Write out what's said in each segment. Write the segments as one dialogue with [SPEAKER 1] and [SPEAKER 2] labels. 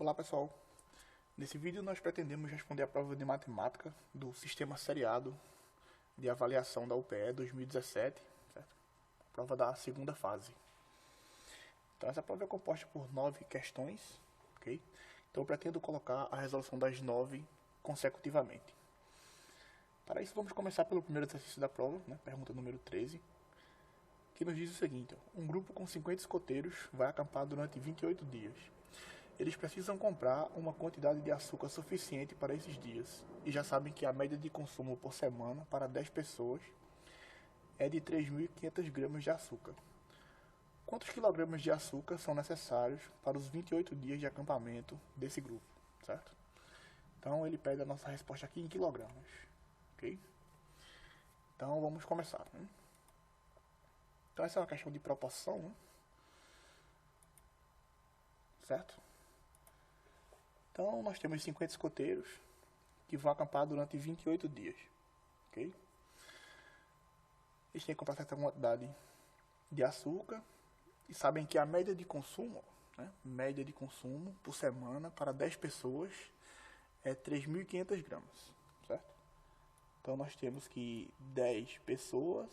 [SPEAKER 1] Olá pessoal, nesse vídeo nós pretendemos responder a prova de matemática do Sistema Seriado de Avaliação da UPE 2017, certo? Prova da segunda fase. Então essa prova é composta por 9 questões, ok? Então eu pretendo colocar a resolução das 9 consecutivamente. Para isso vamos começar pelo primeiro exercício da prova, né? Pergunta número 13, que nos diz o seguinte: um grupo com 50 escoteiros vai acampar durante 28 dias. Eles precisam comprar uma quantidade de açúcar suficiente para esses dias, e já sabem que a média de consumo por semana para 10 pessoas é de 3.500 gramas de açúcar. Quantos quilogramas de açúcar são necessários para os 28 dias de acampamento desse grupo, certo? Então ele pede a nossa resposta aqui em quilogramas, ok? Então vamos começar, né? Então essa é uma questão de proporção, né? Certo? Então nós temos 50 escoteiros que vão acampar durante 28 dias, ok? Eles têm que comprar certa quantidade de açúcar e sabem que a média de consumo, né, média de consumo por semana para 10 pessoas é 3.500 gramas, certo? Então nós temos que 10 pessoas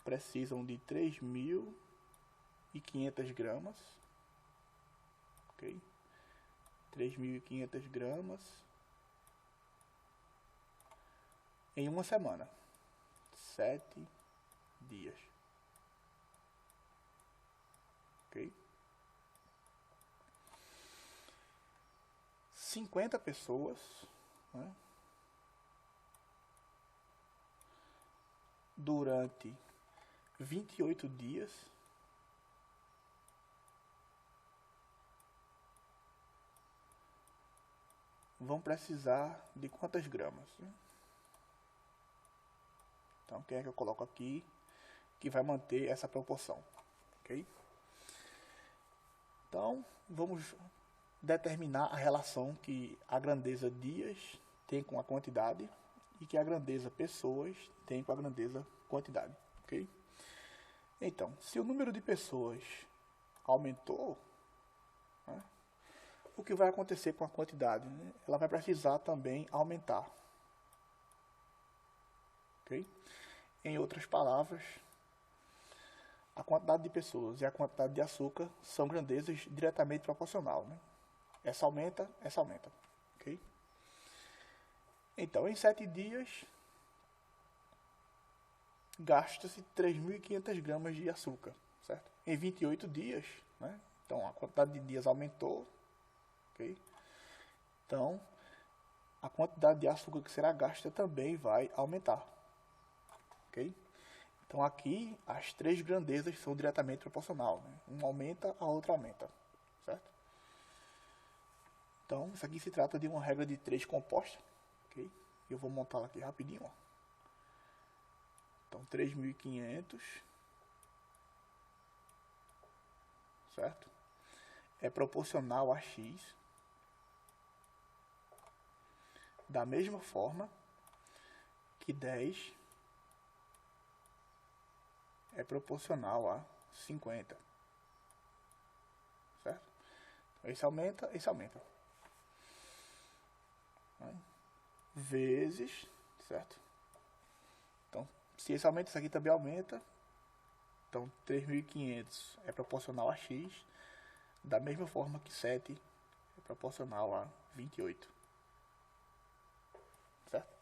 [SPEAKER 1] precisam de 3.500 gramas, ok? 3.500 gramas em uma semana, 7 dias, ok? 50 pessoas, né, durante 28 dias vão precisar de quantas gramas, né? Então quem é que eu coloco aqui que vai manter essa proporção, ok? Então vamos determinar a relação que a grandeza dias tem com a quantidade e que a grandeza pessoas tem com a grandeza quantidade, ok? Então, se o número de pessoas aumentou, né, o que vai acontecer com a quantidade, né? Ela vai precisar também aumentar, ok? Em outras palavras, a quantidade de pessoas e a quantidade de açúcar são grandezas diretamente proporcional, né? Essa aumenta, ok? Então, em 7 dias, gasta-se 3.500 gramas de açúcar, certo? Em 28 dias, né? Então, a quantidade de dias aumentou, ok? Então, a quantidade de açúcar que será gasta também vai aumentar, ok? Então aqui as três grandezas são diretamente proporcional, né? Uma aumenta, a outra aumenta, certo? Então isso aqui se trata de uma regra de 3 composta, ok? Eu vou montá-la aqui rapidinho, ó. Então 3.500, certo? É proporcional a x, da mesma forma que 10 é proporcional a 50, certo? Então, esse aumenta, né? Vezes, certo? Então, se esse aumenta, isso aqui também aumenta. Então, 3.500 é proporcional a x, da mesma forma que 7 é proporcional a 28, certo?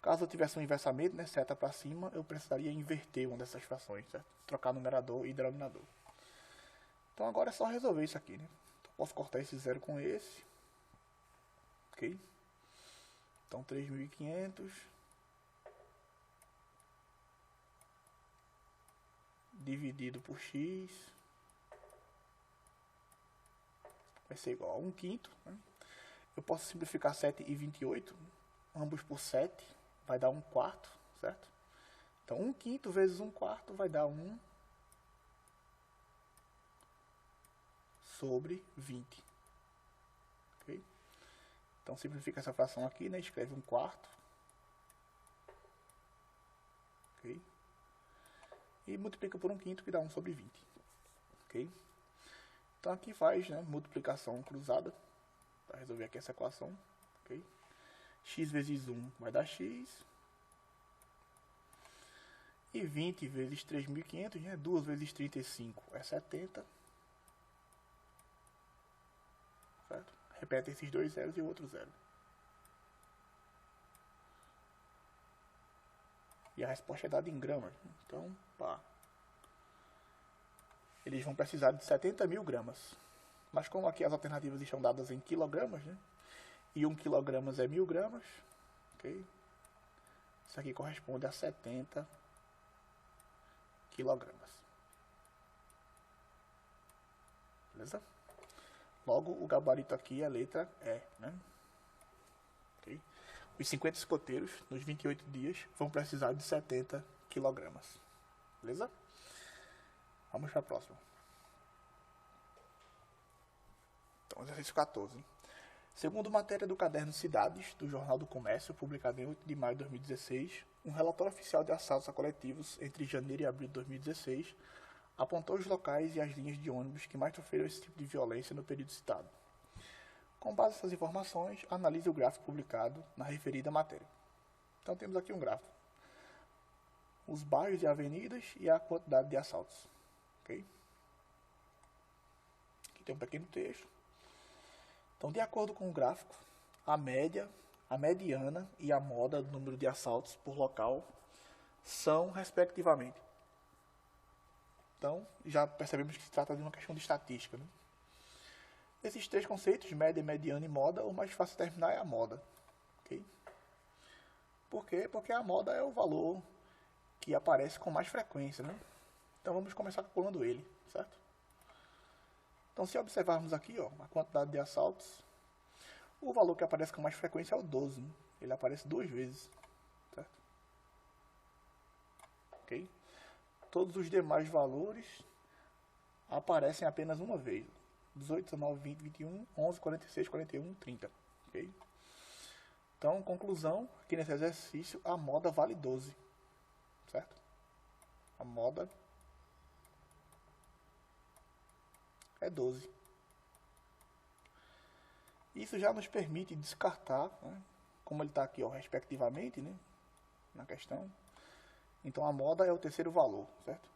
[SPEAKER 1] Caso eu tivesse um inversamento, né, seta para cima, eu precisaria inverter uma dessas frações, certo? Trocar numerador e denominador. Então agora é só resolver isso aqui, né? Então, posso cortar esse zero com esse, ok? Então 3.500 dividido por x vai ser igual a 1/5, né? Eu posso simplificar 7 e 28, ambos por 7, vai dar 1/4, certo? Então 1/5 vezes 1/4 vai dar 1 sobre 20. Ok? Então simplifica essa fração aqui, né? Escreve 1/4. Ok? E multiplica por 1/5 que dá 1 sobre 20. Ok? Então aqui faz, né, multiplicação cruzada para resolver aqui essa equação. Okay? X vezes 1 vai dar x. E 20 vezes 3.500, né? 2 vezes 35 é 70. Certo? Repete esses dois zeros e o outro zero. E a resposta é dada em gramas. Então, pá. Eles vão precisar de 70.000 gramas. Mas como aqui as alternativas estão dadas em quilogramas, né? E 1 quilogramas é 1.000 gramas. Ok? Isso aqui corresponde a 70 quilogramas. Beleza? Logo, o gabarito aqui é a letra E, né? Okay? Os 50 escoteiros, nos 28 dias, vão precisar de 70 quilogramas. Beleza? Vamos para a próxima. Então, exercício 14. Segundo matéria do caderno Cidades, do Jornal do Comércio, publicado em 8 de maio de 2016, um relatório oficial de assaltos a coletivos entre janeiro e abril de 2016 apontou os locais e as linhas de ônibus que mais sofreram esse tipo de violência no período citado. Com base nessas informações, analise o gráfico publicado na referida matéria. Então temos aqui um gráfico. Os bairros e avenidas e a quantidade de assaltos. Okay? Aqui tem um pequeno texto. Então, de acordo com o gráfico, a média, a mediana e a moda do número de assaltos por local são, respectivamente. Então, já percebemos que se trata de uma questão de estatística. Né? Esses três conceitos, média, mediana e moda, o mais fácil de terminar é a moda. Okay? Por quê? Porque a moda é o valor que aparece com mais frequência. Né? Então, vamos começar calculando ele, certo? Então, se observarmos aqui, ó, a quantidade de assaltos, o valor que aparece com mais frequência é o 12. Né? Ele aparece 2 vezes. Certo? Ok? Todos os demais valores aparecem apenas uma vez. 18, 19, 20, 21, 11, 46, 41, 30. Ok? Então, conclusão, aqui nesse exercício, a moda vale 12. Certo? A moda é 12. Isso já nos permite descartar, né, como ele está aqui, ó, respectivamente, né, na questão. Então a moda é o terceiro valor, certo?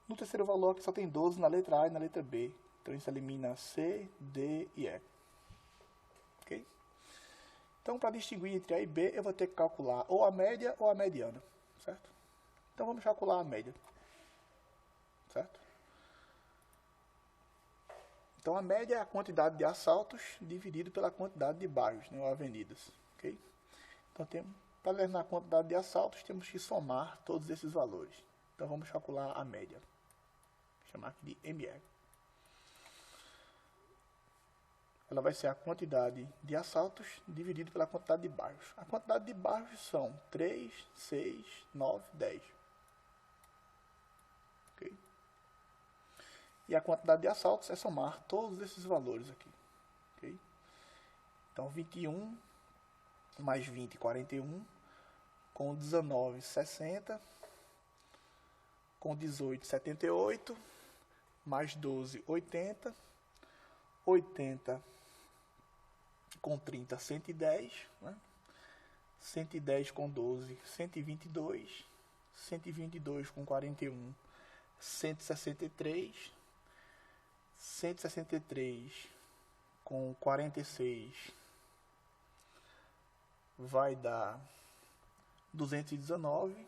[SPEAKER 1] No terceiro valor aqui só tem 12 na letra A e na letra B. Então isso elimina C, D e E. Ok? Então para distinguir entre A e B eu vou ter que calcular ou a média ou a mediana, certo? Então vamos calcular a média, certo? Então, a média é a quantidade de assaltos dividido pela quantidade de bairros, né, ou avenidas. Okay? Então, para determinar a quantidade de assaltos, temos que somar todos esses valores. Então, vamos calcular a média. Vou chamar aqui de ME. Ela vai ser a quantidade de assaltos dividido pela quantidade de bairros. A quantidade de bairros são 3, 6, 9, 10. Ok? E a quantidade de assaltos é somar todos esses valores aqui. Okay? Então, 21 mais 20, 41. Com 19, 60. Com 18, 78. Mais 12, 80. 80 com 30, 110. Né? 110 com 12, 122. 122 com 41, 163. 163 com 46 vai dar 219.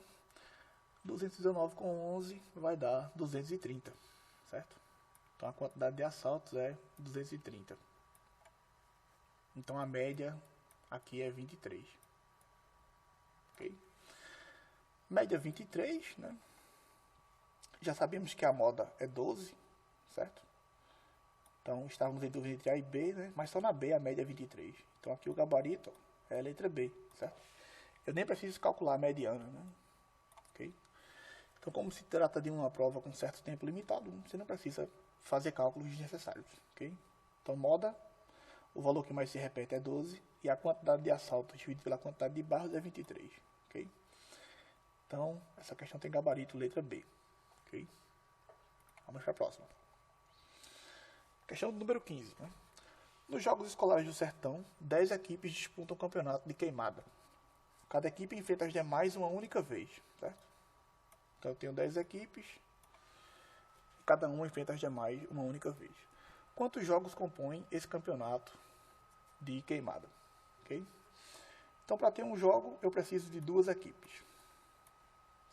[SPEAKER 1] 219 com 11 vai dar 230, certo? Então a quantidade de assaltos é 230. Então a média aqui é 23. Ok? Média 23, né? Já sabemos que a moda é 12, certo? Então, estávamos em dúvida entre A e B, né? Mas só na B a média é 23. Então, aqui o gabarito é a letra B, certo? Eu nem preciso calcular a mediana, né? Ok? Então, como se trata de uma prova com certo tempo limitado, você não precisa fazer cálculos desnecessários, ok? Então, moda, o valor que mais se repete é 12 e a quantidade de assaltos dividido pela quantidade de bairros é 23, ok? Então, essa questão tem gabarito letra B, ok? Vamos para a próxima. Questão número 15. Né? Nos Jogos Escolares do Sertão, 10 equipes disputam o campeonato de queimada. Cada equipe enfrenta as demais uma única vez, certo? Então eu tenho 10 equipes, cada uma enfrenta as demais uma única vez. Quantos jogos compõem esse campeonato de queimada? Okay? Então para ter um jogo eu preciso de duas equipes,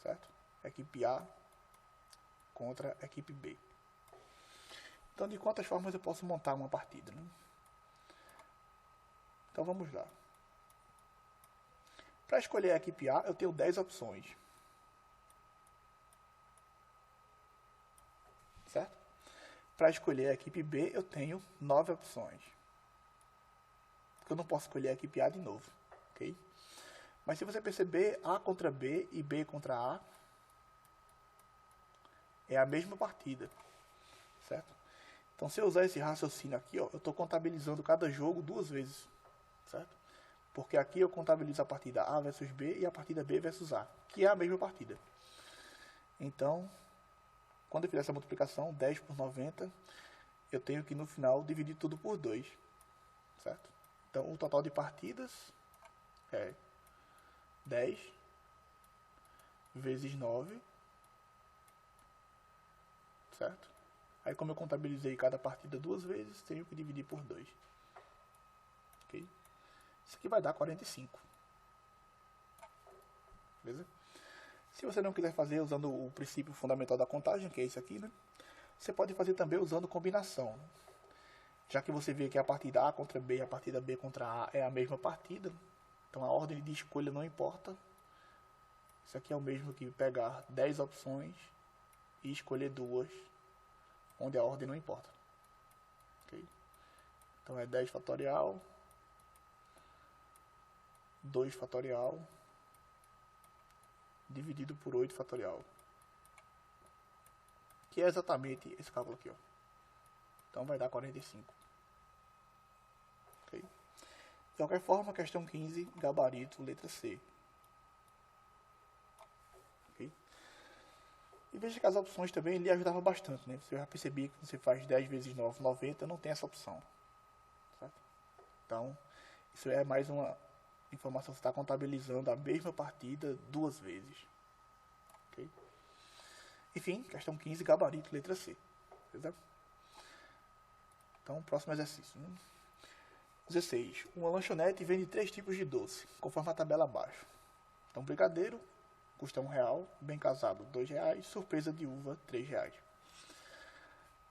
[SPEAKER 1] certo? Equipe A contra a equipe B. Então de quantas formas eu posso montar uma partida? Né? Então vamos lá. Para escolher a equipe A, eu tenho 10 opções. Certo? Para escolher a equipe B, eu tenho 9 opções. Porque eu não posso escolher a equipe A de novo. Okay? Mas se você perceber, A contra B e B contra A é a mesma partida. Certo? Então se eu usar esse raciocínio aqui, ó, eu estou contabilizando cada jogo duas vezes. Certo? Porque aqui eu contabilizo a partida A versus B e a partida B versus A, que é a mesma partida. Então, quando eu fizer essa multiplicação, 10 por 90, eu tenho que no final dividir tudo por 2. Certo? Então, o total de partidas é 10 vezes 9. Certo? Aí, como eu contabilizei cada partida duas vezes, tenho que dividir por 2. Ok? Isso aqui vai dar 45. Beleza? Se você não quiser fazer usando o princípio fundamental da contagem, que é esse aqui, né? Você pode fazer também usando combinação. Já que você vê que a partida A contra B e a partida B contra A é a mesma partida, então a ordem de escolha não importa. Isso aqui é o mesmo que pegar 10 opções e escolher duas, onde a ordem não importa. Okay? Então é 10 fatorial, 2 fatorial, dividido por 8 fatorial. Que é exatamente esse cálculo aqui, ó. Então vai dar 45. Okay? De qualquer forma, questão 15, gabarito, letra C. Okay? E veja que as opções também lhe ajudavam bastante, né? Você já percebia que você faz 10 vezes 9, 90, não tem essa opção. Certo? Então, isso é mais uma informação que você está contabilizando a mesma partida duas vezes. Okay? Enfim, questão 15, gabarito, letra C. Beleza? Então, próximo exercício. 16. Uma lanchonete vende 3 tipos de doce, conforme a tabela abaixo. Então, brigadeiro custa R$1, bem casado R$2, surpresa de uva R$3.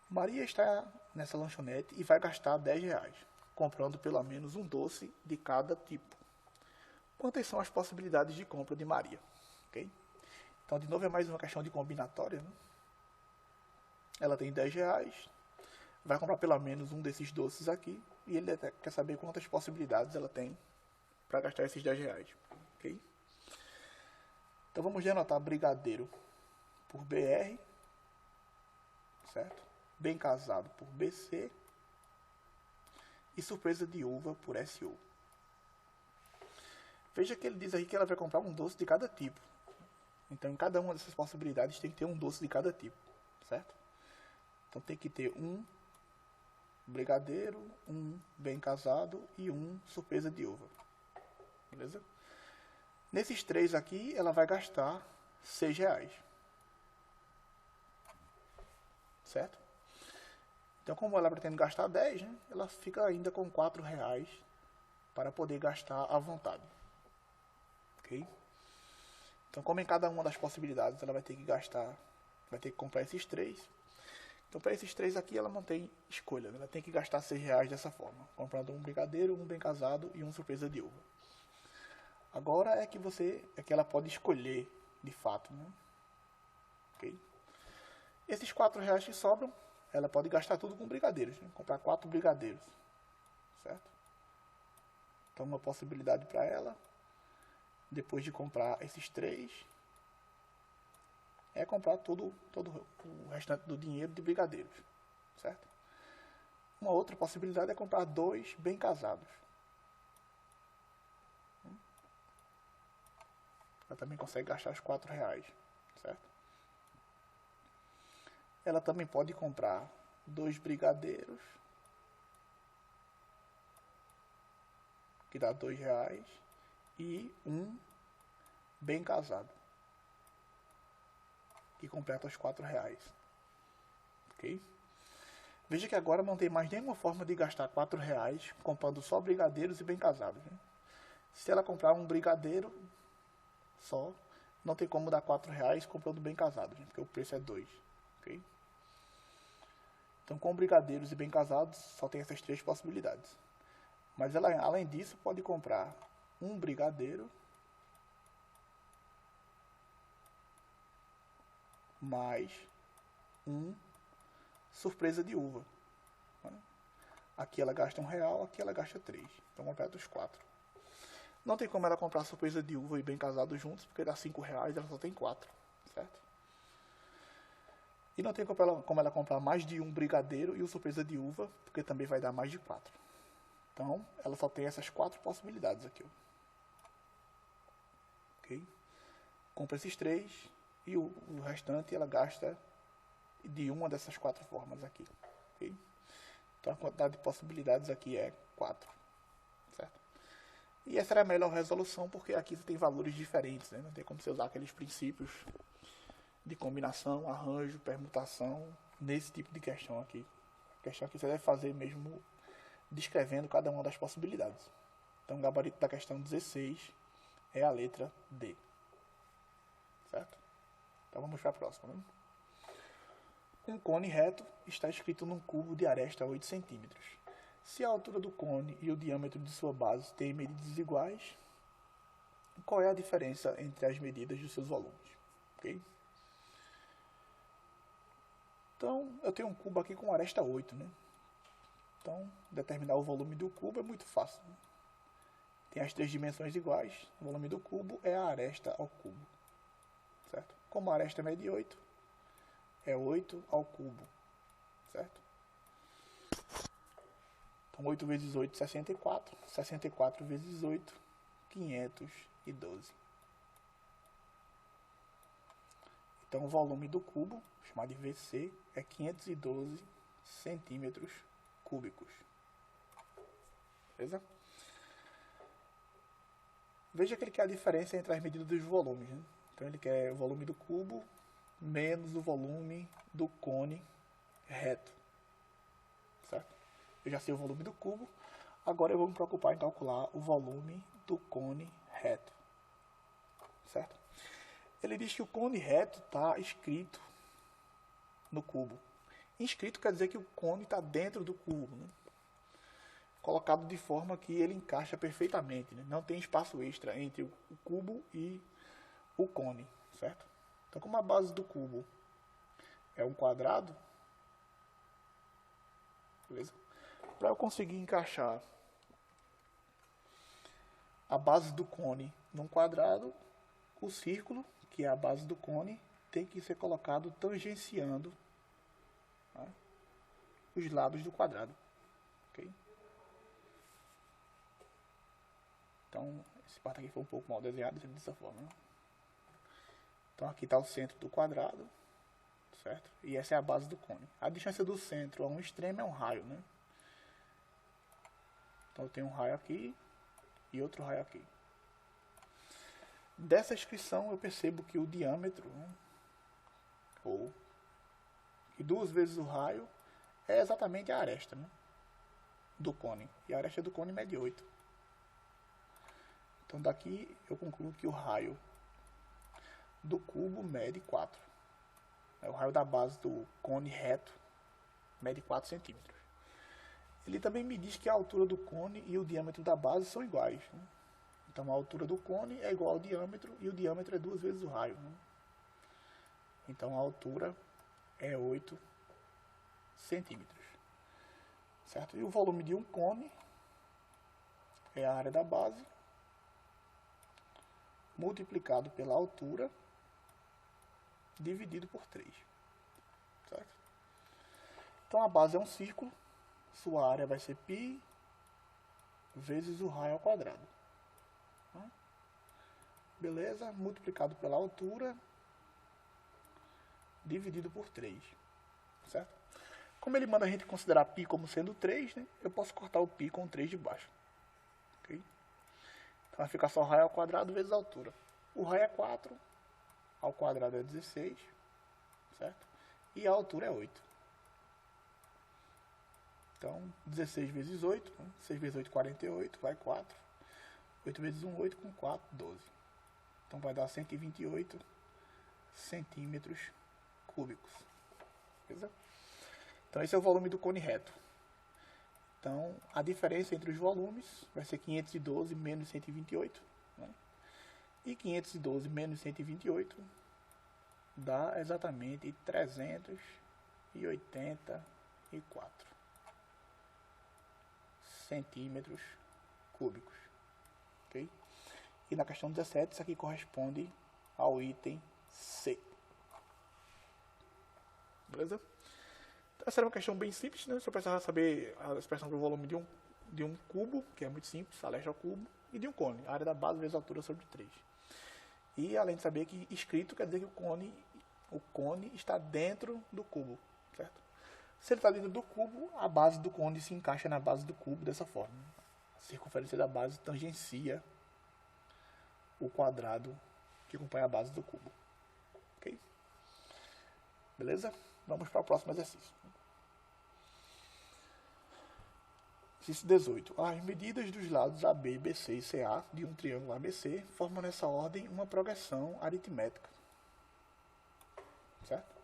[SPEAKER 1] Maria está nessa lanchonete e vai gastar R$10, comprando pelo menos um doce de cada tipo. Quantas são as possibilidades de compra de Maria? Okay? Então, de novo, é mais uma questão de combinatória. Né? Ela tem R$10, vai comprar pelo menos um desses doces aqui, e ele quer saber quantas possibilidades ela tem para gastar esses R$10. Okay? Então, vamos anotar brigadeiro por BR, certo? Bem casado por BC, e surpresa de uva por SU. Veja que ele diz aí que ela vai comprar um doce de cada tipo. Então, em cada uma dessas possibilidades tem que ter um doce de cada tipo, certo? Então, tem que ter um brigadeiro, um bem casado e um surpresa de uva. Beleza? Nesses três aqui, ela vai gastar R$6. Certo? Então, como ela pretende gastar 10, né, ela fica ainda com R$4 para poder gastar à vontade. Ok? Então, como em cada uma das possibilidades ela vai ter que gastar, vai ter que comprar esses três. Então, para esses três aqui ela não tem escolha, né? Ela tem que gastar R$6 dessa forma, comprando um brigadeiro, um bem casado e uma surpresa de uva. Agora é que ela pode escolher de fato, né? Ok? Esses R$4 que sobram, ela pode gastar tudo com brigadeiros, né? Comprar 4 brigadeiros, certo? Então, uma possibilidade para ela, depois de comprar esses 3, é comprar todo o restante do dinheiro de brigadeiros, certo? Uma outra possibilidade é comprar 2 bem casados. Ela também consegue gastar os R$4, certo? Ela também pode comprar 2 brigadeiros, que dá R$2, e um bem casado, que completa os R$4. Ok? Veja que agora não tem mais nenhuma forma de gastar R$4 comprando só brigadeiros e bem casados. Né? Se ela comprar um brigadeiro só, não tem como dar R$4 comprando bem casados, né? Porque o preço é 2. Okay? Então, com brigadeiros e bem casados, só tem essas 3 possibilidades. Mas ela, além disso, pode comprar um brigadeiro mais um surpresa de uva. Aqui ela gasta R$1, aqui ela gasta 3. Então completa os 4. Não tem como ela comprar surpresa de uva e bem casado juntos, porque dá R$5, ela só tem 4, certo? E não tem como ela comprar mais de um brigadeiro e o surpresa de uva, porque também vai dar mais de 4. Então, ela só tem essas 4 possibilidades aqui. Ó. Ok? Compra esses 3 e o restante ela gasta de uma dessas 4 formas aqui. Ok? Então, a quantidade de possibilidades aqui é 4. Certo? E essa era a melhor resolução, porque aqui você tem valores diferentes. Né? Não tem como você usar aqueles princípios de combinação, arranjo, permutação, nesse tipo de questão aqui. A questão que você deve fazer mesmo descrevendo cada uma das possibilidades. Então, o gabarito da questão 16 é a letra D. Certo? Então, vamos para a próxima. Né? Um cone reto está escrito num cubo de aresta 8 cm. Se a altura do cone e o diâmetro de sua base têm medidas iguais, qual é a diferença entre as medidas dos seus volumes? Ok? Então, eu tenho um cubo aqui com aresta 8, né? Então, determinar o volume do cubo é muito fácil. Né? Tem as 3 dimensões iguais, o volume do cubo é a aresta ao cubo. Certo? Como a aresta mede 8, é 8 ao cubo. Certo? Então, 8 vezes 8, 64. 64 vezes 8, 512. Então, o volume do cubo, chamado de VC, é 512 centímetros cúbicos. Beleza? Veja que ele quer a diferença entre as medidas dos volumes. Né? Então, ele quer o volume do cubo menos o volume do cone reto. Certo? Eu já sei o volume do cubo. Agora eu vou me preocupar em calcular o volume do cone reto. Certo? Ele diz que o cone reto está escrito no cubo. Inscrito quer dizer que o cone está dentro do cubo. Né? Colocado de forma que ele encaixa perfeitamente. Né? Não tem espaço extra entre o cubo e o cone. Certo? Então, como a base do cubo é um quadrado, beleza? Para eu conseguir encaixar a base do cone num quadrado, o círculo, que é a base do cone, tem que ser colocado tangenciando, tá, os lados do quadrado. Okay? Então, esse parte aqui foi um pouco mal desenhado dessa forma. Né? Então, aqui está o centro do quadrado, certo? E essa é a base do cone. A distância do centro a um extremo é um raio, né? Então, eu tenho um raio aqui e outro raio aqui. Dessa inscrição, eu percebo que o diâmetro, né, ou que 2 vezes o raio, é exatamente a aresta, né, do cone. E a aresta do cone mede 8. Então, daqui eu concluo que o raio do cubo mede 4. O raio da base do cone reto mede 4 centímetros. Ele também me diz que a altura do cone e o diâmetro da base são iguais. Né? Então, a altura do cone é igual ao diâmetro e o diâmetro é 2 vezes o raio. Né? Então, a altura é 8 centímetros. Certo? E o volume de um cone é a área da base multiplicado pela altura dividido por 3. Certo? Então, a base é um círculo. Sua área vai ser π vezes o raio ao quadrado. Beleza? Multiplicado pela altura dividido por 3. Certo? Como ele manda a gente considerar π como sendo 3, né, eu posso cortar o π com 3 de baixo. Okay? Então vai ficar só raio ao quadrado vezes a altura. O raio é 4, ao quadrado é 16, certo? E a altura é 8. Então, 16 vezes 8, né? 6 vezes 8, 48, vai 4. 8 vezes 1, 8, com 4, 12. Então vai dar 128 centímetros cúbicos. Beleza? Então esse é o volume do cone reto. Então a diferença entre os volumes vai ser 512 menos 128. Né? E 512 menos 128 dá exatamente 384 centímetros cúbicos. Okay? E na questão 17, isso aqui corresponde ao item C. Beleza? Então, essa era uma questão bem simples, né? Você precisava saber a expressão do volume de um cubo, que é muito simples, a leste ao cubo, e de um cone, a área da base vezes a altura sobre 3. E além de saber que escrito quer dizer que o cone está dentro do cubo, certo? Se ele está dentro do cubo, a base do cone se encaixa na base do cubo dessa forma. A circunferência da base tangencia o quadrado que acompanha a base do cubo. Ok? Beleza? Vamos para o próximo exercício. Exercício 18. As medidas dos lados AB, BC e CA de um triângulo ABC formam nessa ordem uma progressão aritmética. Certo?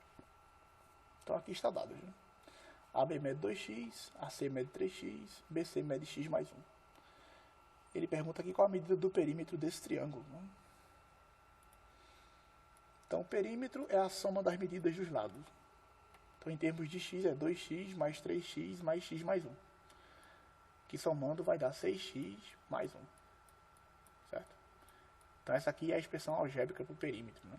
[SPEAKER 1] Então aqui está dado. Né? AB mede 2x, AC mede 3x, BC mede x mais 1. Ele pergunta aqui qual a medida do perímetro desse triângulo. Né? Então, o perímetro é a soma das medidas dos lados. Então, em termos de x, é 2x mais 3x mais x mais 1. Que somando vai dar 6x mais 1. Certo? Então, essa aqui é a expressão algébrica para o perímetro. Né?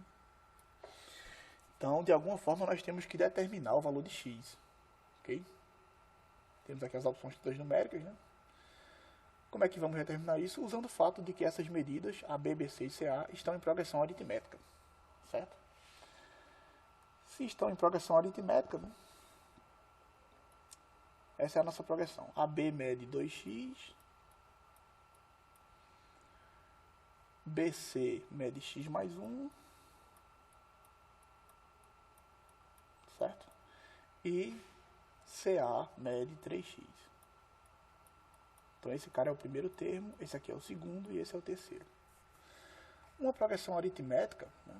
[SPEAKER 1] Então, de alguma forma, nós temos que determinar o valor de x. Ok? Temos aqui as opções todas numéricas, né? Como é que vamos determinar isso? Usando o fato de que essas medidas, AB, BC e CA, estão em progressão aritmética. Certo? Se estão em progressão aritmética, né? Essa é a nossa progressão. AB mede 2x, BC mede x mais 1, certo? E CA mede 3x. Então esse cara é o primeiro termo, esse aqui é o segundo e esse é o terceiro. Uma progressão aritmética, né?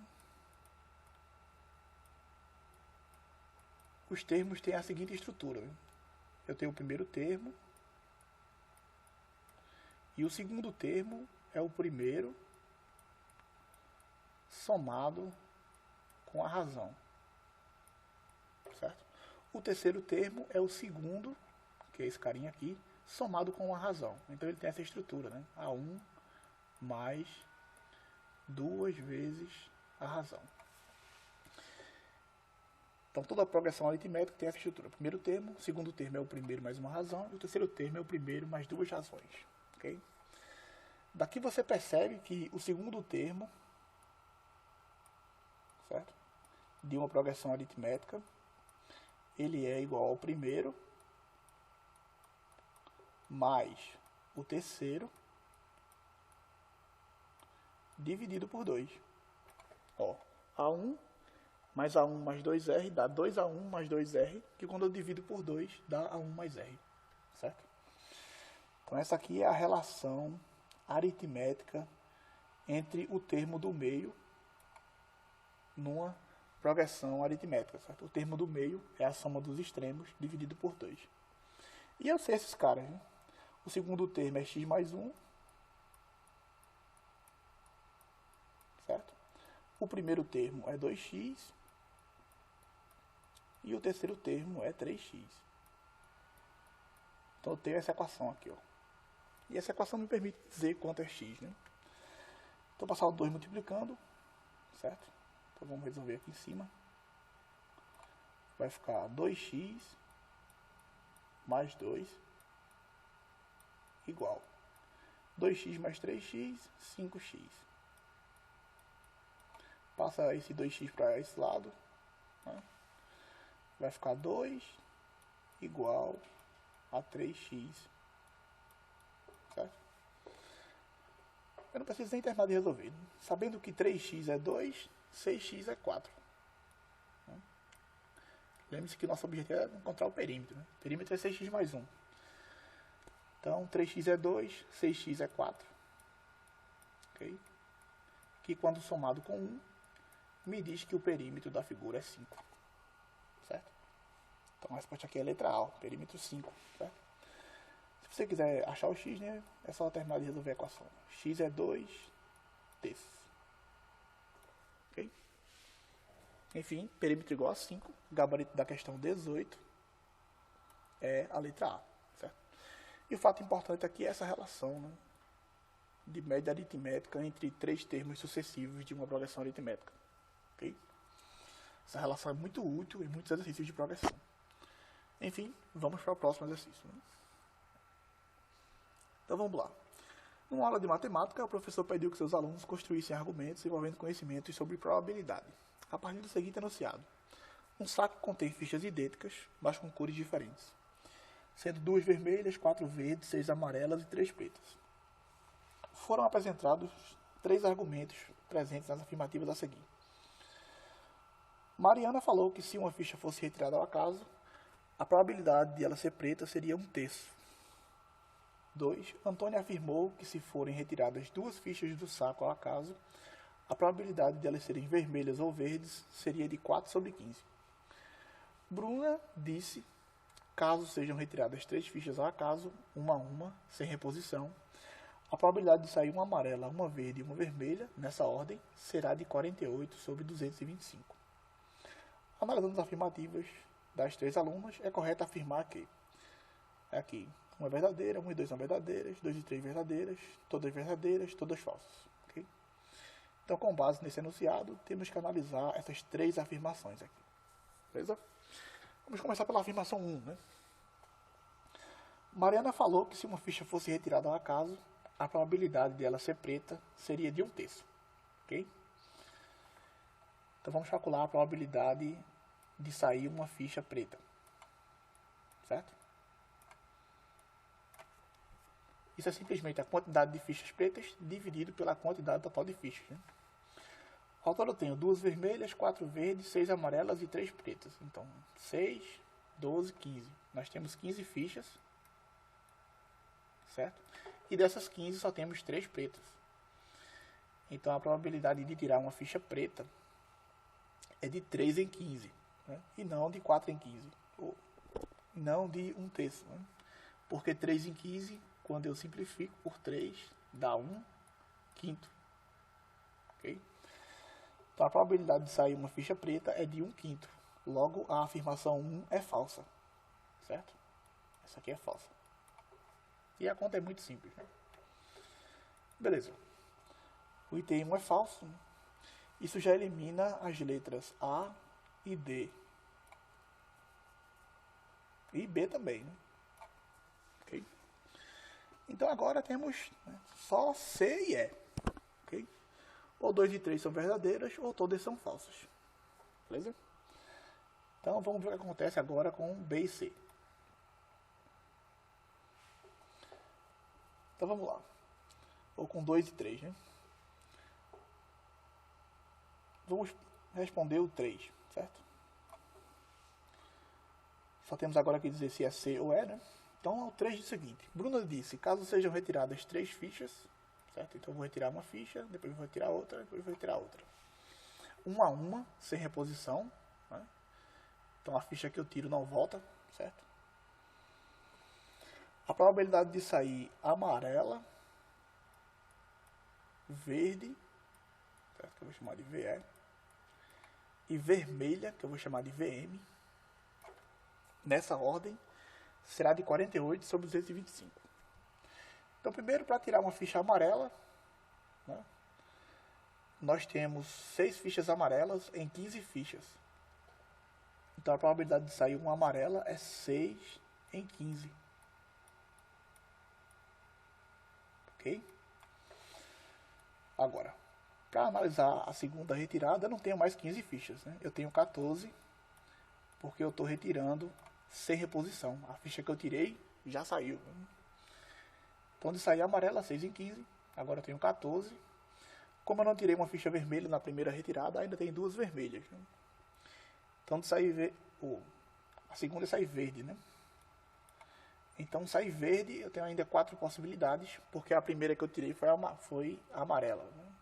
[SPEAKER 1] Os termos têm a seguinte estrutura. Né? Eu tenho o primeiro termo e o segundo termo é o primeiro somado com a razão. Certo? O terceiro termo é o segundo, que é esse carinha aqui, somado com a razão. Então ele tem essa estrutura, né? A1 mais 2 vezes a razão. Então toda a progressão aritmética tem essa estrutura. O primeiro termo, o segundo termo é o primeiro mais uma razão, e o terceiro termo é o primeiro mais duas razões. Okay? Daqui você percebe que o segundo termo, certo? De uma progressão aritmética, ele é igual ao primeiro mais o terceiro dividido por 2. Ó, A1 mais A1 mais 2R dá 2A1 mais 2R, que quando eu divido por 2 dá A1 mais R. Certo? Então essa aqui é a relação aritmética entre o termo do meio numa progressão aritmética. Certo? O termo do meio é a soma dos extremos dividido por 2. E eu sei esses caras. Né? O segundo termo é x mais 1. Certo? O primeiro termo é 2x. E o terceiro termo é 3x. Então eu tenho essa equação aqui. Ó. E essa equação me permite dizer quanto é x. Né? Então passar o 2 multiplicando. Certo? Então vamos resolver aqui em cima. Vai ficar 2x mais 2 igual 2x mais 3x, 5x. Passa esse 2x para esse lado. Né? Vai ficar 2 igual a 3x, certo? Eu não preciso nem terminar de resolver. Sabendo que 3x é 2, 6x é 4. Lembre-se que nosso objetivo é encontrar o perímetro. Né? O perímetro é 6x mais 1. Então, 3x é 2, 6x é 4. Okay? Que quando somado com 1, me diz que o perímetro da figura é 5. Certo? Então, a resposta aqui é a letra A, perímetro 5. Certo? Se você quiser achar o x, né, é só terminar de resolver a equação. X é 2 terços. Ok? Enfim, perímetro igual a 5. Gabarito da questão 18 é a letra A. Certo? E o fato importante aqui é essa relação, né, de média aritmética entre três termos sucessivos de uma progressão aritmética. Okay? Essa relação é muito útil em muitos exercícios de progressão. Enfim, vamos para o próximo exercício. Né? Então vamos lá. Numa aula de matemática, o professor pediu que seus alunos construíssem argumentos envolvendo conhecimentos sobre probabilidade, a partir do seguinte enunciado. Um saco contém fichas idênticas, mas com cores diferentes, sendo 2 vermelhas, 4 verdes, 6 amarelas e 3 pretas. Foram apresentados 3 argumentos presentes nas afirmativas a seguir. Mariana falou que se uma ficha fosse retirada ao acaso, a probabilidade de ela ser preta seria 1/3. 2. Antônio afirmou que se forem retiradas 2 fichas do saco ao acaso, a probabilidade de elas serem vermelhas ou verdes seria de 4/15. Bruna disse, caso sejam retiradas 3 fichas ao acaso, uma a uma, sem reposição, a probabilidade de sair uma amarela, uma verde e uma vermelha, nessa ordem, será de 48/225. Analisando as afirmativas das 3 alunas, é correto afirmar que aqui, 1 é verdadeira, 1 e 2 são verdadeiras, 2 e 3 verdadeiras, todas falsas. Okay? Então, com base nesse enunciado, temos que analisar essas 3 afirmações aqui. Beleza? Vamos começar pela afirmação 1. Né? Mariana falou que se uma ficha fosse retirada ao acaso, a probabilidade de ela ser preta seria de 1/3. Ok? Então, vamos calcular a probabilidade de sair uma ficha preta. Certo? Isso é simplesmente a quantidade de fichas pretas dividido pela quantidade total de fichas. Né? Ao todo eu tenho 2 vermelhas, 4 verdes, 6 amarelas e 3 pretas. Então, 6, 12, 15. Nós temos 15 fichas. Certo? E dessas 15 só temos 3 pretas. Então, a probabilidade de tirar uma ficha preta é de 3 em 15. Né? E não de 4 em 15. Ou não de 1/3. Né? Porque 3 em 15... quando eu simplifico por 3, dá 1/5. Ok? Então, a probabilidade de sair uma ficha preta é de 1/5. Logo, a afirmação 1 é falsa. Certo? Essa aqui é falsa. E a conta é muito simples. Né? Beleza. O item 1 é falso. Isso já elimina as letras A e D. E B também. Né? Ok? Então agora temos, né, só C e E. Okay? Ou 2 e 3 são verdadeiras, ou todas são falsas. Beleza? Então vamos ver o que acontece agora com B e C. Então vamos lá. Ou com 2 e 3, né? Vamos responder o 3, certo? Só temos agora que dizer se é C ou E, né? Então, o 3 diz o seguinte. Bruna disse, caso sejam retiradas 3 fichas, certo? Então, eu vou retirar uma ficha, depois vou retirar outra, depois vou retirar outra. Uma a uma, sem reposição. Né? Então, a ficha que eu tiro não volta, certo? A probabilidade de sair amarela, verde, certo? Que eu vou chamar de VE, e vermelha, que eu vou chamar de VM, nessa ordem, será de 48/225. Então, primeiro, para tirar uma ficha amarela, né, nós temos 6 fichas amarelas em 15 fichas. Então, a probabilidade de sair uma amarela é 6 em 15. Ok? Agora, para analisar a segunda retirada, eu não tenho mais 15 fichas. Né? Eu tenho 14, porque eu estou retirando sem reposição. A ficha que eu tirei já saiu. Então de sair amarela, 6 em 15. Agora eu tenho 14. Como eu não tirei uma ficha vermelha na primeira retirada, ainda tem duas vermelhas. Então de sair a segunda é sair verde, né? Então sair verde eu tenho ainda 4 possibilidades, porque a primeira que eu tirei foi amarela, né?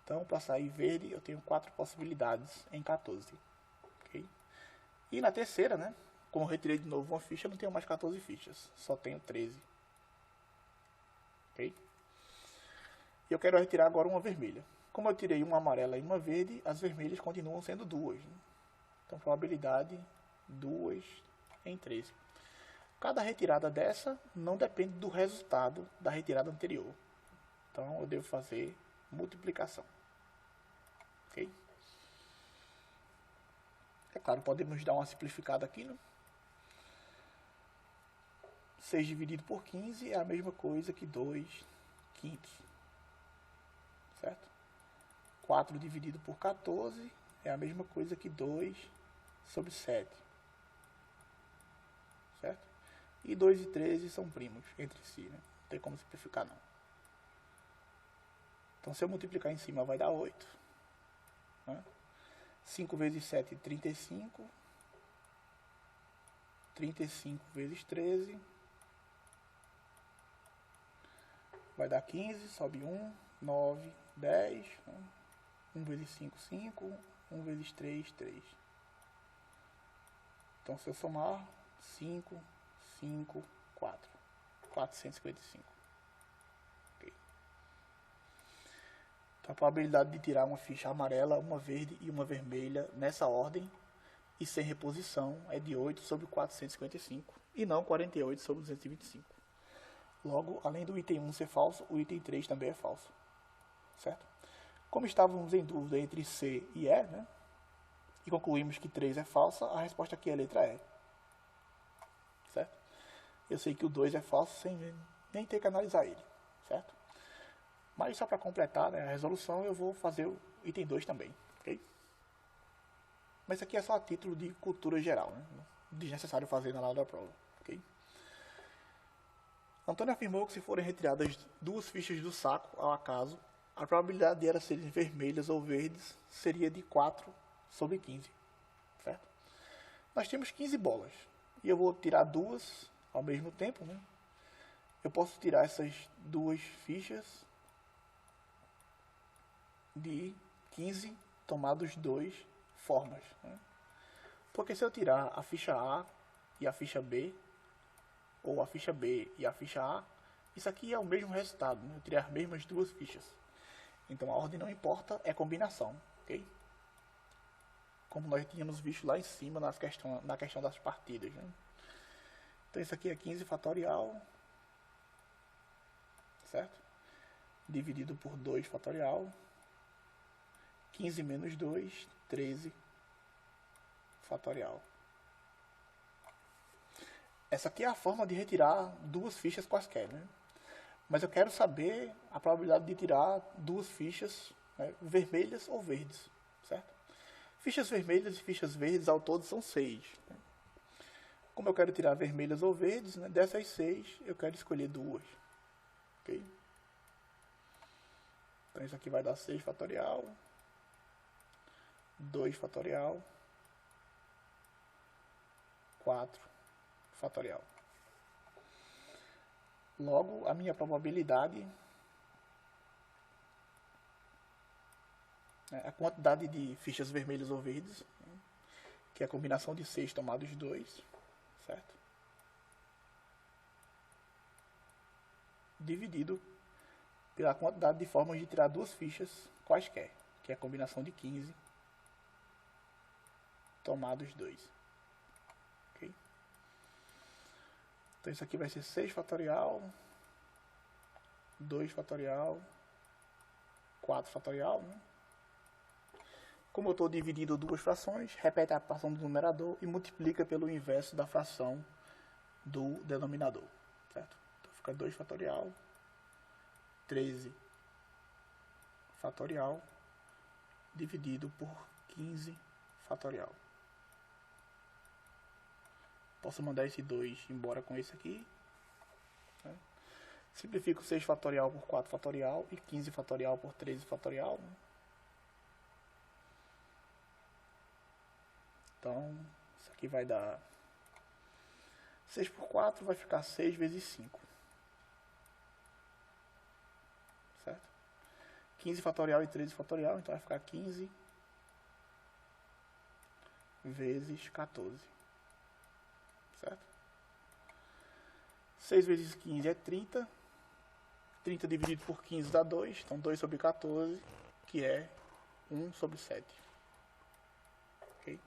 [SPEAKER 1] Então para sair verde eu tenho 4 possibilidades em 14. Okay? E na terceira, né? Como eu retirei de novo uma ficha, eu não tenho mais 14 fichas, só tenho 13. Ok? E eu quero retirar agora uma vermelha. Como eu tirei uma amarela e uma verde, as vermelhas continuam sendo 2. Né? Então, probabilidade 2 em 13. Cada retirada dessa não depende do resultado da retirada anterior. Então, eu devo fazer multiplicação. Ok? É claro, podemos dar uma simplificada aqui, né? 6 dividido por 15 é a mesma coisa que 2 quintos. Certo? 4 dividido por 14 é a mesma coisa que 2 sobre 7. Certo? E 2 e 13 são primos entre si, né? Não tem como simplificar não. Então se eu multiplicar em cima vai dar 8. Né? 5 vezes 7, 35. 35 vezes 13. Vai dar 15, sobe 1, 9, 10. 1 vezes 5, 5. 1 vezes 3, 3. Então se eu somar, 5, 5, 4. 455. Okay. Então a probabilidade de tirar uma ficha amarela, uma verde e uma vermelha nessa ordem e sem reposição é de 8 sobre 455 e não 48 sobre 225. Logo, além do item 1 ser falso, o item 3 também é falso. Certo? Como estávamos em dúvida entre C e E, né? E concluímos que 3 é falsa, a resposta aqui é a letra E. Certo? Eu sei que o 2 é falso sem nem ter que analisar ele. Certo? Mas só para completar, né, a resolução, eu vou fazer o item 2 também. Ok? Mas isso aqui é só a título de cultura geral. Né? Desnecessário fazer na hora da prova. Ok? Antônio afirmou que se forem retiradas 2 fichas do saco ao acaso, a probabilidade de elas serem vermelhas ou verdes seria de 4 sobre 15. Certo? Nós temos 15 bolas. E eu vou tirar 2 ao mesmo tempo. Né? Eu posso tirar essas 2 fichas de 15 tomados 2 formas. Né? Porque se eu tirar a ficha A e a ficha B, ou a ficha B e a ficha A, isso aqui é o mesmo resultado, né? Eu tirei as mesmas 2 fichas. Então a ordem não importa, é combinação, ok? Como nós tínhamos visto lá em cima na questão das partidas. Né? Então isso aqui é 15 fatorial, certo? Dividido por 2 fatorial, 15 menos 2, 13 fatorial. Essa aqui é a forma de retirar 2 fichas quaisquer, né? Mas eu quero saber a probabilidade de tirar 2 fichas, né, vermelhas ou verdes, certo? Fichas vermelhas e fichas verdes ao todo são 6. Né? Como eu quero tirar vermelhas ou verdes, né, dessas 6 eu quero escolher 2. Ok? Então isso aqui vai dar 6 fatorial, 2 fatorial, 4 fatorial. Logo, a minha probabilidade, a quantidade de fichas vermelhas ou verdes, que é a combinação de 6 tomados 2, certo? Dividido pela quantidade de formas de tirar 2 fichas quaisquer, que é a combinação de 15 tomados 2. Então isso aqui vai ser 6 fatorial, 2 fatorial, 4 fatorial. Né? Como eu estou dividindo 2 frações, repete a fração do numerador e multiplica pelo inverso da fração do denominador. Certo? Então fica 2 fatorial, 13 fatorial, dividido por 15 fatorial. Posso mandar esse 2 embora com esse aqui. Né? Simplifico 6 fatorial por 4 fatorial e 15 fatorial por 13 fatorial. Né? Então, isso aqui vai dar 6 por 4, vai ficar 6 vezes 5. Certo? 15 fatorial e 13 fatorial, então vai ficar 15 vezes 14. Certo? 6 vezes 15 é 30. 30 dividido por 15 dá 2. Então 2 sobre 14, que é 1 sobre 7. Okay?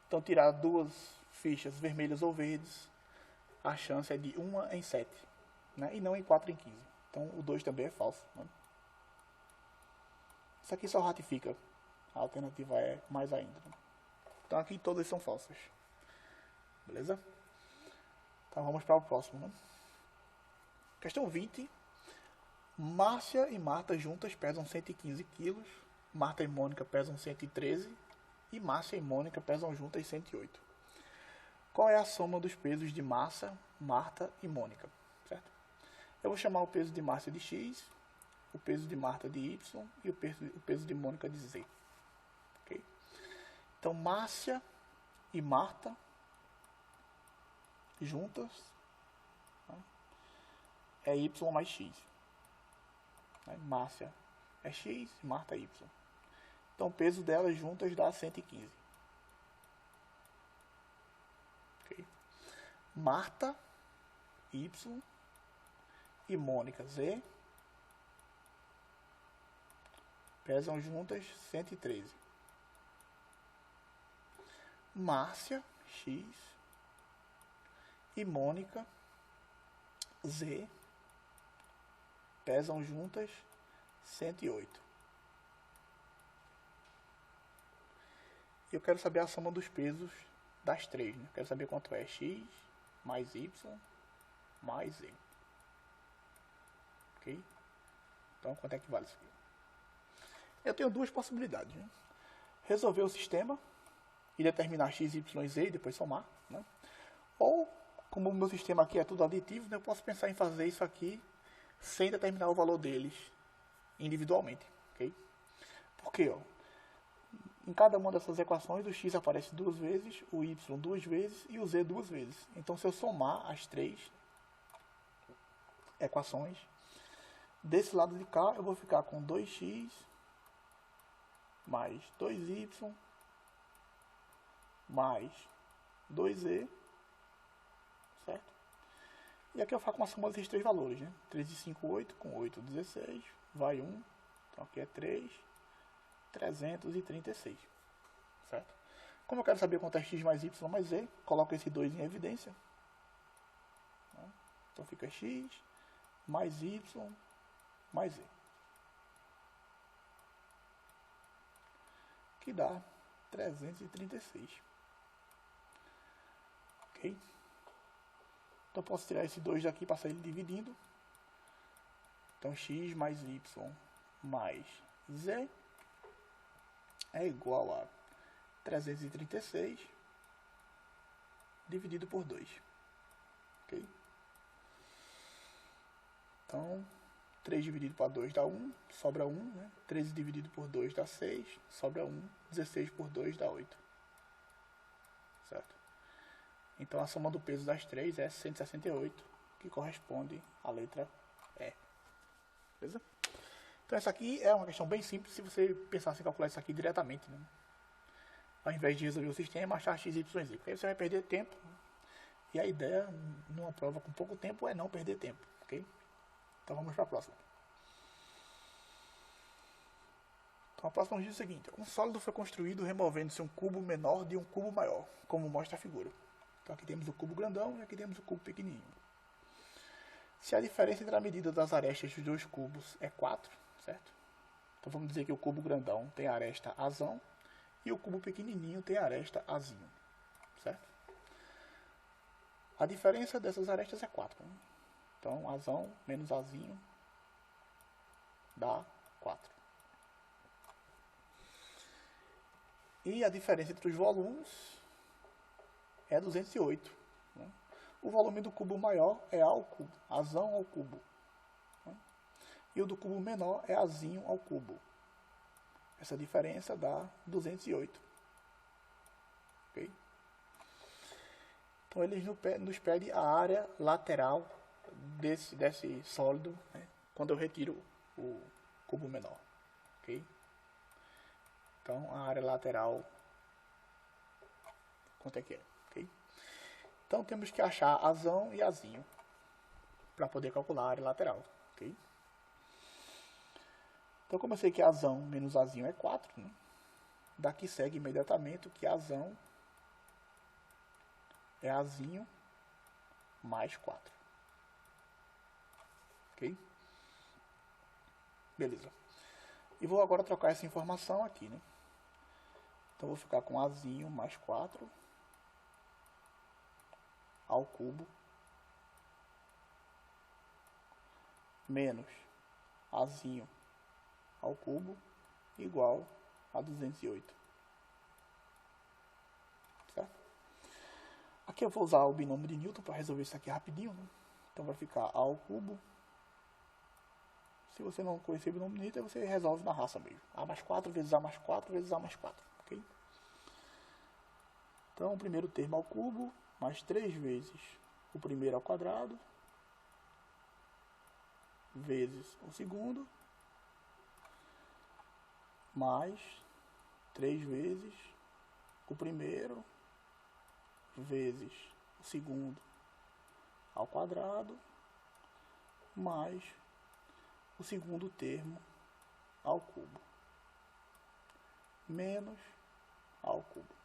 [SPEAKER 1] Então tirar duas fichas vermelhas ou verdes, a chance é de 1 em 7. Né? E não em 4 em 15. Então o 2 também é falso. Né? Isso aqui só ratifica. A alternativa é mais ainda. Né? Então aqui todas são falsas. Beleza? Então vamos para o próximo. Né? Questão 20. Márcia e Marta juntas pesam 115 kg. Marta e Mônica pesam 113. E Márcia e Mônica pesam juntas 108. Qual é a soma dos pesos de Márcia, Marta e Mônica? Certo? Eu vou chamar o peso de Márcia de X, o peso de Marta de Y e o peso de Mônica de Z. Okay? Então, Márcia e Marta juntas, né, é Y mais X. Né? Márcia é X e Marta é Y. Então, o peso delas juntas dá 115. Okay? Marta, Y, e Mônica, Z, pesam juntas 113. Márcia, X, e Mônica, Z, pesam juntas 108. Eu quero saber a soma dos pesos das três. Né? Eu quero saber quanto é X mais Y mais Z. Ok? Então, quanto é que vale isso aqui? Eu tenho duas possibilidades. Né? Resolver o sistema e determinar X, Y e Z e depois somar. Né? Ou, como o meu sistema aqui é tudo aditivo, né? Eu posso pensar em fazer isso aqui sem determinar o valor deles individualmente. Ok? Porque, ó, em cada uma dessas equações, o x aparece duas vezes, o y duas vezes e o z duas vezes. Então, se eu somar as três equações, desse lado de cá, eu vou ficar com 2x mais 2y mais 2z, certo? E aqui eu faço uma soma desses três valores, né? 3 e 5, 8, com 8, 16, vai 1, então aqui é 3, 336, certo? Como eu quero saber quanto é x mais y mais z, coloco esse 2 em evidência. Né? Então fica x mais y mais z, que dá 336. Ok? Então posso tirar esse 2 daqui e passar ele dividindo. Então x mais y mais z é igual a 336 dividido por 2. Ok? Então, 3 dividido por 2 dá 1, sobra 1. Né? 13 dividido por 2 dá 6, sobra 1. 16 por 2 dá 8. Certo? Então, a soma do peso das três é 168, que corresponde à letra E. Beleza? Então, essa aqui é uma questão bem simples se você pensasse em calcular isso aqui diretamente. Né? Ao invés de resolver o sistema, achar x, y, z. Porque aí você vai perder tempo. Né? E a ideia, numa prova com pouco tempo, é não perder tempo. Ok? Então, vamos para a próxima. Então, a próxima nos diz o seguinte. Um sólido foi construído removendo-se um cubo menor de um cubo maior, como mostra a figura. Então, aqui temos o cubo grandão e aqui temos o cubo pequenininho. Se a diferença entre a medida das arestas dos dois cubos é 4, certo? Então, vamos dizer que o cubo grandão tem a aresta Azão e o cubo pequenininho tem a aresta Azinho, certo? A diferença dessas arestas é 4. Né? Então, Azão menos Azinho dá 4. E a diferença entre os volumes é 208. O volume do cubo maior é A ao cubo, Azão ao cubo. E o do cubo menor é Azinho ao cubo. Essa diferença dá 208. Ok? Então eles nos pedem a área lateral desse sólido, né, quando eu retiro o cubo menor. Ok? Então a área lateral, quanto é que é? Ok? Então temos que achar Azão e Azinho para poder calcular a área lateral. Ok? Então, como eu sei que Azão menos Azinho é 4, né? Daqui segue imediatamente que Azão é Azinho mais 4. Ok? Beleza. E vou agora trocar essa informação aqui, né? Então, vou ficar com Azinho mais 4 ao cubo menos Azinho ao cubo igual a 208. Certo? Aqui eu vou usar o binômio de Newton para resolver isso aqui rapidinho, né? Então vai ficar A ao cubo. Se você não conhecer o binômio de Newton, você resolve na raça mesmo. A mais 4 vezes A mais 4 vezes A mais 4. Ok? Então o primeiro termo ao cubo mais 3 vezes o primeiro ao quadrado vezes o segundo mais 3 vezes o primeiro vezes o segundo ao quadrado mais o segundo termo ao cubo menos A ao cubo.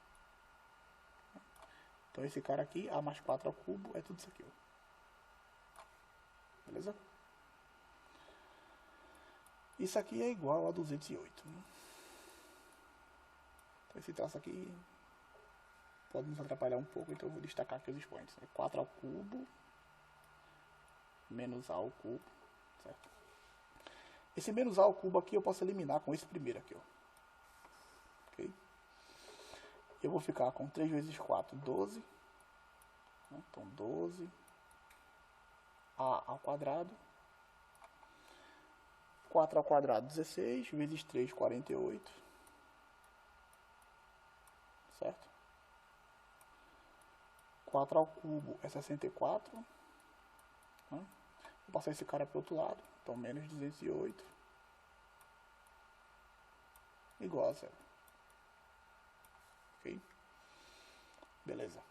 [SPEAKER 1] Então esse cara aqui, A mais 4 ao cubo, é tudo isso aqui. Ó. Beleza? Isso aqui é igual a 208. Né? Então esse traço aqui pode nos atrapalhar um pouco, então eu vou destacar aqui os expoentes. 4 ao cubo menos A ao cubo, certo? Esse menos A ao cubo aqui eu posso eliminar com esse primeiro aqui, ó. Ok? Eu vou ficar com 3 vezes 4, 12. Né? Então 12 A ao quadrado. 4 ao quadrado, 16, vezes 3, 48. Certo? 4 ao cubo é 64. Né? Vou passar esse cara para o outro lado. Então, menos 208. Igual a 0. Ok? Beleza.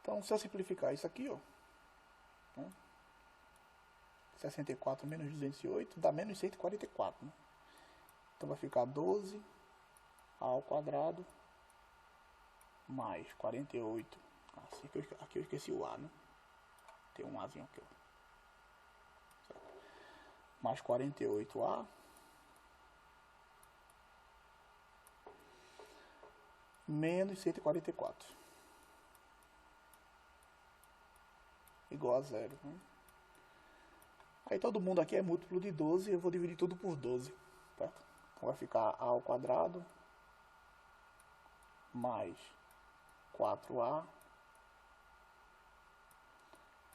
[SPEAKER 1] Então, se eu simplificar isso aqui, ó. Né? 64 menos 208 dá menos 144. Né? Então, vai ficar 12 A ao quadrado mais 48. Aqui eu esqueci o A, né? Tem um Azinho aqui, ó. Certo? Mais 48A menos 144 igual a 0. Né? Aí todo mundo aqui é múltiplo de 12, eu vou dividir tudo por 12. Certo? Então vai ficar A ao quadrado mais 4A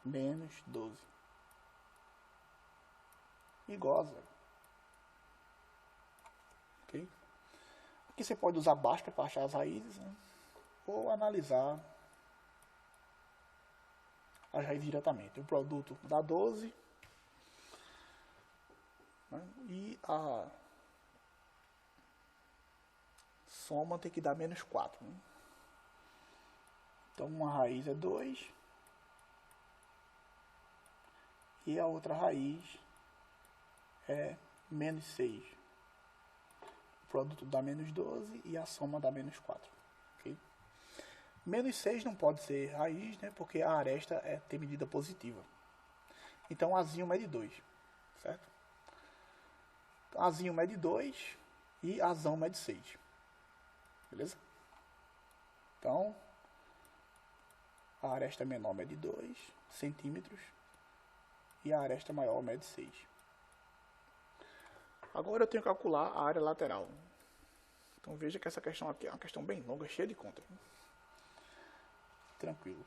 [SPEAKER 1] menos 12 igual a 0. Ok? Aqui você pode usar Bhaskara para achar as raízes, né? Ou analisar as raízes diretamente. O produto dá 12, né? E a soma tem que dar menos 4. Né? Então uma raiz é 2 e a outra raiz é menos 6. O produto dá menos 12 e a soma dá menos 4. Okay? Menos 6 não pode ser raiz, né? Porque a aresta tem medida positiva. Então Azinho mede 2. Certo? Então, Azinho mede 2 e Azão mede 6. Beleza? Então, a aresta menor mede 2 centímetros e a aresta maior mede 6. Agora eu tenho que calcular a área lateral. Então veja que essa questão aqui é uma questão bem longa, cheia de contas. Tranquilo.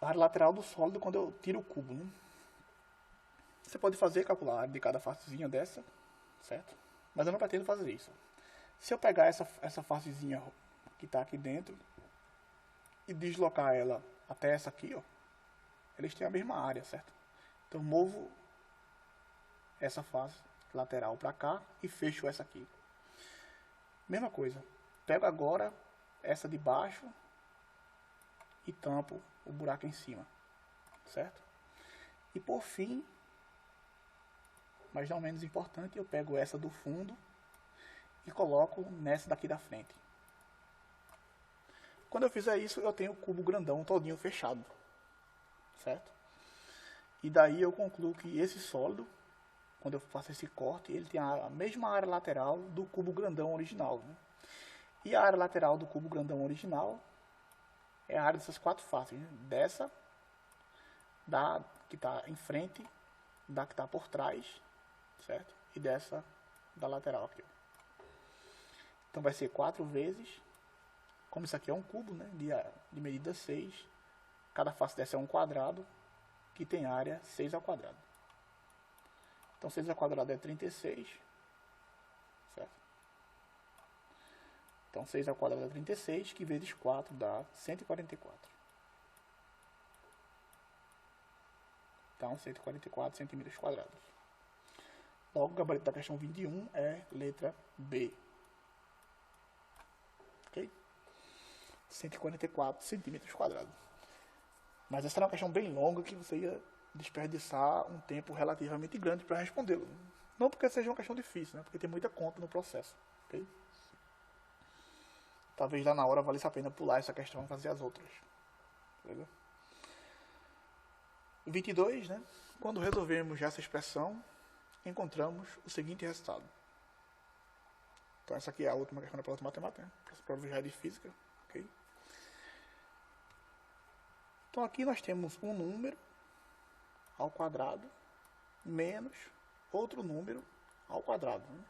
[SPEAKER 1] A área lateral do sólido quando eu tiro o cubo, né? Você pode calcular a área de cada facezinha dessa, certo? Mas eu não pretendo fazer isso. Se eu pegar essa facezinha que está aqui dentro e deslocar ela até essa aqui, ó, eles têm a mesma área, certo? Então movo essa face lateral para cá e fecho essa aqui. Mesma coisa. Pego agora essa de baixo e tampo o buraco em cima, certo? E por fim, mas não menos importante, eu pego essa do fundo e coloco nessa daqui da frente. Quando eu fizer isso, eu tenho o cubo grandão todinho fechado, certo? E daí eu concluo que esse sólido, quando eu faço esse corte, ele tem a mesma área lateral do cubo grandão original, né? E a área lateral do cubo grandão original é a área dessas quatro faces, né? Dessa, da que está em frente, da que está por trás, certo? E dessa da lateral aqui. Então vai ser 4 vezes, como isso aqui é um cubo, né? De medida 6, cada face dessa é um quadrado, que tem área 6 ao quadrado. Então 6 ao quadrado é 36, certo? Então 6 ao quadrado é 36, que vezes 4 dá 144. Então 144 centímetros quadrados. Logo, o gabarito da questão 21 é letra B. Ok? 144 centímetros quadrados. Mas essa era uma questão bem longa que você ia desperdiçar um tempo relativamente grande para respondê-lo. Não porque seja uma questão difícil, né? Porque tem muita conta no processo. Okay? Talvez lá na hora valesse a pena pular essa questão e fazer as outras. Beleza? 22, né? Quando resolvemos essa expressão, encontramos o seguinte resultado. Então essa aqui é a última questão da prova de matemática, né? Essa prova já é de física. Okay? Então aqui nós temos um número ao quadrado menos outro número ao quadrado. Né?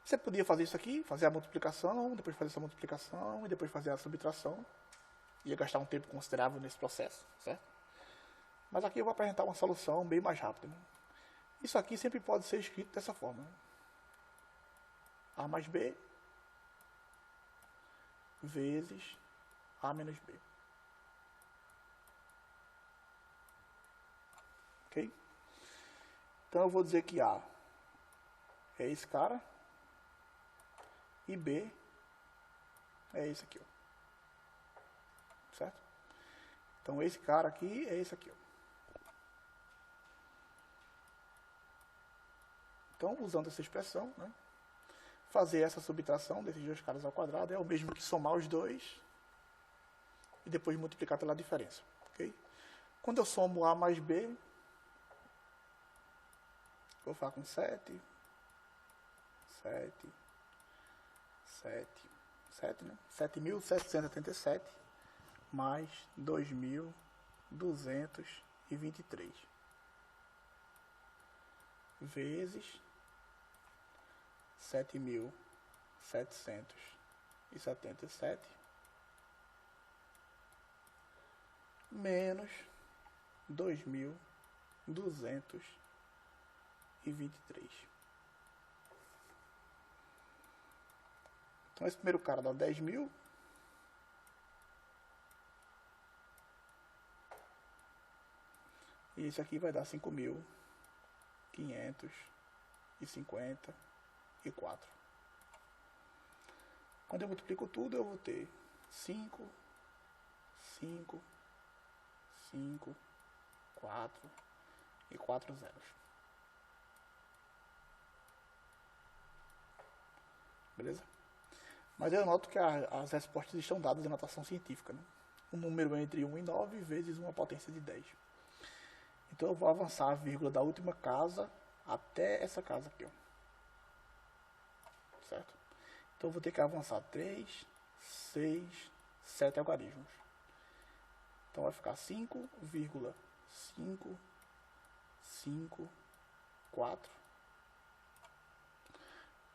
[SPEAKER 1] Você podia fazer isso aqui, fazer a multiplicação, depois fazer essa multiplicação e depois fazer a subtração. Ia gastar um tempo considerável nesse processo, certo? Mas aqui eu vou apresentar uma solução bem mais rápida. Né? Isso aqui sempre pode ser escrito dessa forma. Né? A mais B vezes A menos B. Ok? Então eu vou dizer que A é esse cara e B é esse aqui, ó. Certo? Então esse cara aqui é esse aqui, ó. Então, usando essa expressão, né, fazer essa subtração desses dois caras ao quadrado é o mesmo que somar os dois e depois multiplicar pela diferença. Okay? Quando eu somo A mais B, vou ficar com 7, 7.777 mais 2.223 vezes 7.777 menos 2.223. Então esse primeiro cara dá 10.000. E esse aqui vai dar 5.554. Quando eu multiplico tudo, eu vou ter 5, 5, 5, 4 e 4 zeros. Beleza? Mas eu noto que as respostas estão dadas em notação científica. Né? Um número entre 1 e 9 vezes uma potência de 10. Então eu vou avançar a vírgula da última casa até essa casa aqui. Ó. Certo? Então eu vou ter que avançar 3, 6, 7 algarismos. Então vai ficar 5,554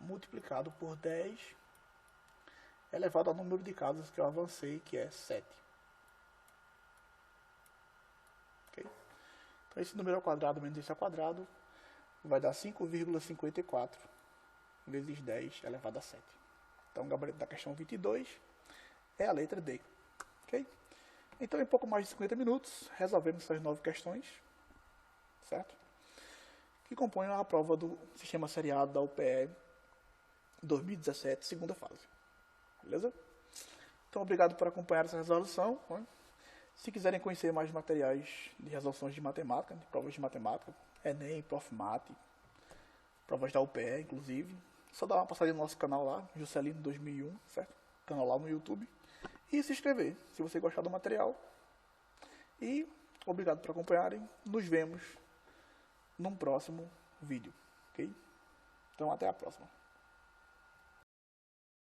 [SPEAKER 1] multiplicado por 10 elevado ao número de casas que eu avancei, que é 7. Okay? Então esse número ao quadrado menos esse ao quadrado vai dar 5,54 vezes 10 elevado a 7. Então o gabarito da questão 22 é a letra D. Okay? Então em pouco mais de 50 minutos resolvemos essas 9 questões, certo? Que compõem a prova do sistema seriado da UPE 2017, segunda fase. Beleza? Então, obrigado por acompanhar essa resolução. Né? Se quiserem conhecer mais materiais de resoluções de matemática, de provas de matemática, Enem, Profmate, provas da UPE, inclusive, só dá uma passadinha no nosso canal lá, Juscelino 2001, certo? Canal lá no YouTube. E se inscrever, se você gostar do material. E obrigado por acompanharem. Nos vemos num próximo vídeo, ok? Então, até a próxima.